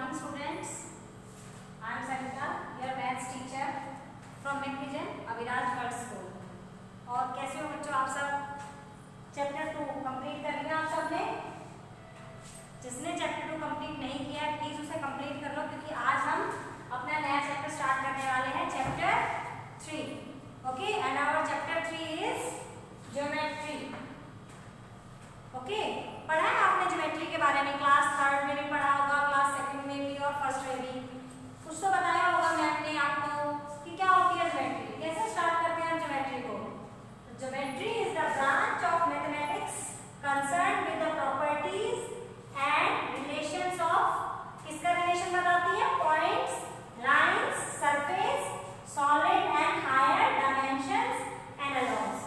morning students. I am Sarita, your maths teacher from Midvision Aviraj girls school. और कैसे हो बच्चों आप सब? चैप्टर 2 कंप्लीट कर लिया आप सबने? जिसने चैप्टर 2 कंप्लीट नहीं किया है प्लीज उसे कंप्लीट कर लो, क्योंकि आज हम अपना नया चैप्टर स्टार्ट करने वाले हैं, chapter 3। Okay, and our chapter 3 is geometry. Okay, पढ़ा है आपने ज्योमेट्री के बारे में? क्लास 3 में भी पढ़ा होगा, क्लास 2 में भी और 1st में भी। कुछ तो बताया होगा मैम ने आपको कि क्या होती है ज्योमेट्री, कैसे स्टार्ट करते हैं हम ज्योमेट्री को। Geometry is the branch of mathematics concern with the properties and relations of, किसका रिलेशन बताती है? Points, lines, surface, solid and higher dimensions and अलोंग्स।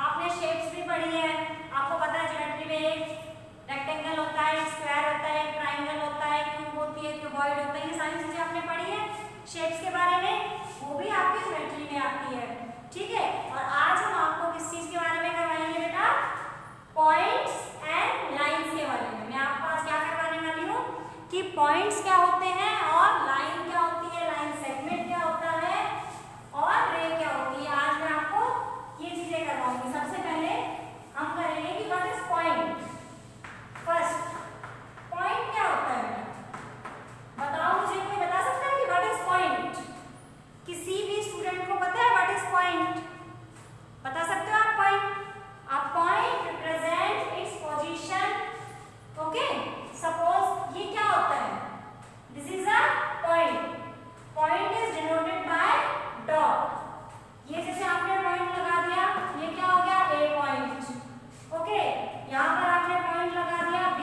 आपने शेप्स भी पढ़ी है, आपको पता है ज्योमेट्री में एक रेक्टेंगल होता है, एक स्क्वायर होता है, एक ट्राइंगल होता है, क्यूब होती है, क्यूबॉइड होता है, ये सारी चीजें आपने पढ़ी है शेप्स के बारे में, वो भी आपकी ज्योमेट्री में आती है। ठीक है, और आज हम आपको किस चीज के बारे में करवाएंगे बेटा? पॉइंट्स एंड लाइंस के बारे में। मैं आपको आज क्या करवाने वाली हूँ कि पॉइंट्स क्या होते हैं और लाइन क्या होती है, लाइन सेगमेंट क्या होता है और रे क्या होती है। आज मैं आपको ये चीजें करवाऊंगी। सबसे पहले हम करेंगे कि what is point. First, point क्या होता है बेटा? बताओ मुझे, कोई बता सकता है कि व्हाट इज पॉइंट? किसी भी स्टूडेंट को पता है व्हाट इज पॉइंट? बता सकते हो आप point? A point represents its position. Okay, suppose ये क्या होता है? This is a point. Point is denoted by dot. ये जैसे आपने पॉइंट लगा दिया, ये क्या हो गया? A point. Okay, यहाँ पर आपने पॉइंट लगा दिया B.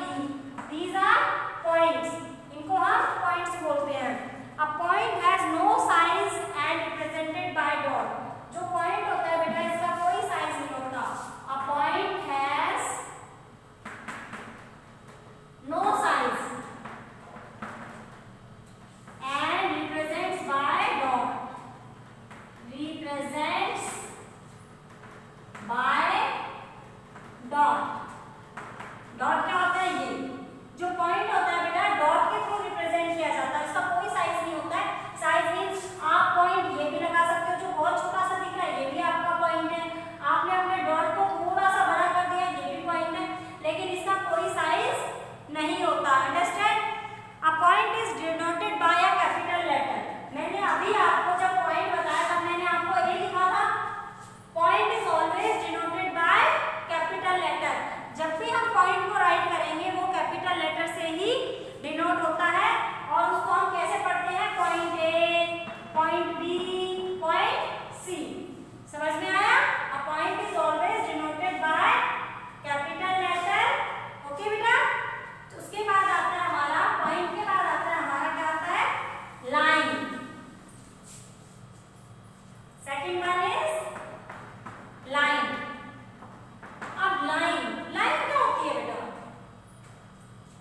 These are points. इनको हम points बोलते हैं। A point has no size and represented by dot. जो पॉइंट होता है बेटा इसका कोई साइज नहीं होता। A point has no size and represents by dot. Represents by dot. Dot क्या होता है? ये जो पॉइंट होता है बेटा डॉट के थ्रू रिप्रेजेंट किया जाता है, इसका कोई साइज नहीं होता है। साइज मींस आप पॉइंट ये भी लगा सकते हो, जो बहुत छोटा सा दिख रहा है ये भी आपका पॉइंट है। आपने अपने डॉट को थोड़ा सा बड़ा कर दिया, ये भी पॉइंट है, लेकिन इसका कोई साइज नहीं होता। Understand? A point is denoted by a capital letter. मैंने अभी आपको जब पॉइंट बताया तब मैंने आपको ए लिखा था, point is always denoted by capital letter. जब भी हम पॉइंट को राइट करेंगे वो कैपिटल लेटर से ही डिनोट होता है, और उसको हम कैसे पढ़ते हैं? Point A, point B, point C. समझ में आया? A point is always denoted by capital letter. Okay बेटा, तो उसके बाद आता है हमारा पॉइंट के बाद आता है हमारा क्या आता है? Line. Second one is line. अब लाइन क्या होती है बेटा?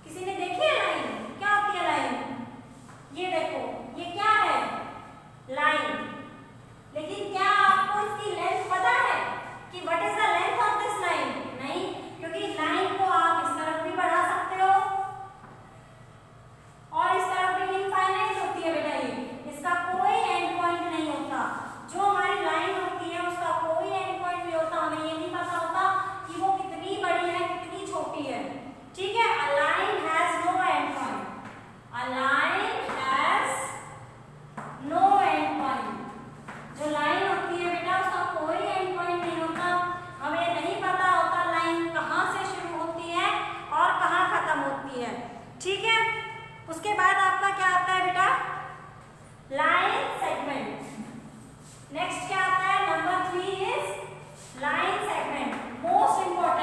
किसी ने देखी है लाइन? क्या होती है लाइन? ये देखो, ये क्या है? लाइन। लेकिन क्या आपको इसकी लेंथ पता है कि what is the length of this line? नहीं, क्योंकि लाइन को आप इस तरफ भी बढ़ा सकते हो और इस तरफ भी इनफाइनाइट होती है बेटा। ये इसका कोई एंड पॉइंट नहीं होता। जो हमारी लाइन होती है उसका कोई एंड पॉइंट नहीं होता। हमें ये नहीं पता होता कि वो कितनी बड़ी है कितनी छोटी है। ठीक है, a line has no end point. A line has no end point. जो लाइन होती है बेटा उसका कोई एंड पॉइंट नहीं होता। हमें नहीं पता होता लाइन कहाँ से शुरू होती है और कहाँ खत्म होती है। ठीक है, उसके बाद आपका क्या आता है बेटा? Line segment. नेक्स्ट क्या आता है? Number 3 is line segment. Most important